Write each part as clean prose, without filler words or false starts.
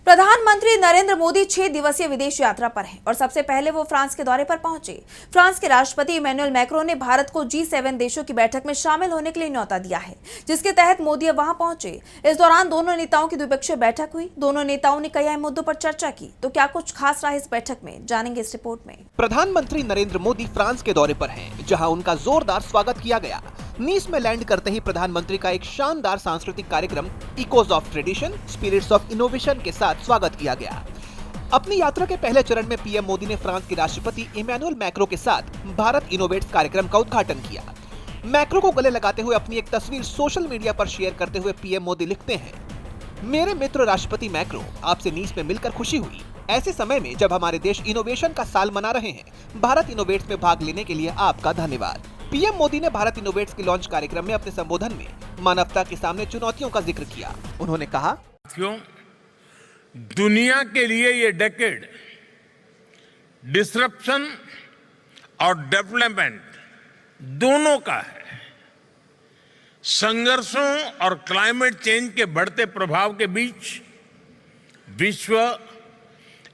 प्रधानमंत्री नरेंद्र मोदी 6 दिवसीय विदेश यात्रा पर हैं और सबसे पहले वो फ्रांस के दौरे पर पहुंचे। फ्रांस के राष्ट्रपति इमैनुअल मैक्रों ने भारत को G7 देशों की बैठक में शामिल होने के लिए न्योता दिया है, जिसके तहत मोदी अब वहां पहुंचे। इस दौरान दोनों नेताओं की द्विपक्षीय बैठक हुई। दोनों नेताओं ने कई अहम मुद्दों पर चर्चा की। तो क्या कुछ खास रहा इस बैठक में, जानेंगे इस रिपोर्ट में। प्रधानमंत्री नरेंद्र मोदी फ्रांस के दौरे पर हैं, जहां उनका जोरदार स्वागत किया गया। नीस में लैंड करते ही प्रधानमंत्री का एक शानदार सांस्कृतिक कार्यक्रम echoes of tradition spirits of innovation के साथ स्वागत किया गया। अपनी यात्रा के पहले चरण में पीएम मोदी ने फ्रांस के राष्ट्रपति इमैनुअल मैक्रों के साथ भारत इनोवेट्स कार्यक्रम का उद्घाटन किया। मैक्रों को गले लगाते हुए अपनी एक तस्वीर सोशल मीडिया पर शेयर करते हुए पीएम मोदी लिखते हैं, मेरे मित्र राष्ट्रपति मैक्रो, आपसे नीस में मिलकर खुशी हुई। ऐसे समय में जब हमारे देश इनोवेशन का साल मना रहे हैं, भारत इनोवेट्स में भाग लेने के लिए आपका धन्यवाद। पीएम मोदी ने भारत इनोवेट्स के लॉन्च कार्यक्रम में अपने संबोधन में मानवता के सामने चुनौतियों का जिक्र किया। उन्होंने कहा, दुनिया के लिए ये डेकेड डिसरप्शन और डेवलपमेंट दोनों का है। संघर्षों और क्लाइमेट चेंज के बढ़ते प्रभाव के बीच विश्व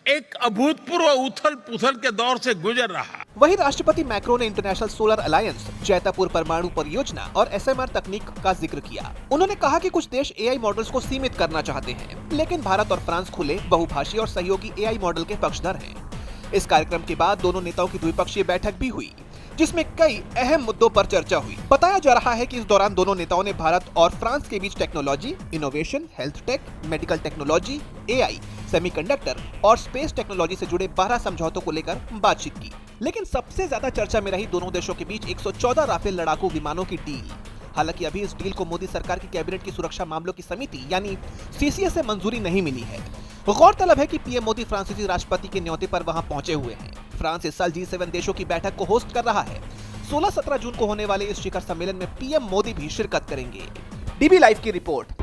एक अभूतपूर्व उथल पुथल के दौर से गुजर रहा है। वहीं राष्ट्रपति मैक्रो ने इंटरनेशनल सोलर अलायंस, जैतापुर परमाणु परियोजना और SMR तकनीक का जिक्र किया। उन्होंने कहा कि कुछ देश AI मॉडल्स को सीमित करना चाहते हैं, लेकिन भारत और फ्रांस खुले, बहुभाषी और सहयोगी AI मॉडल के पक्षधर हैं। इस कार्यक्रम के बाद दोनों नेताओं की द्विपक्षीय बैठक भी हुई, जिसमें कई अहम मुद्दों पर चर्चा हुई। बताया जा रहा है कि इस दौरान दोनों नेताओं ने भारत और फ्रांस के बीच technology, innovation, health tech, medical technology, AI, semiconductor और स्पेस टेक्नोलॉजी से जुड़े 12 समझौतों को लेकर बातचीत की। लेकिन सबसे ज्यादा चर्चा में रही दोनों देशों के बीच 114 राफेल लड़ाकू विमानों की डील। हालांकि अभी इस डील को मोदी सरकार की कैबिनेट की सुरक्षा मामलों की समिति यानी CCS से मंजूरी नहीं मिली है। गौरतलब है कि पीएम मोदी फ्रांसीसी राष्ट्रपति के न्योते पर वहां पहुंचे हुए हैं। फ्रांस इस साल G7 देशों की बैठक को होस्ट कर रहा है। 16-17 जून को होने वाले इस शिखर सम्मेलन में पीएम मोदी भी शिरकत करेंगे। DB लाइव की रिपोर्ट।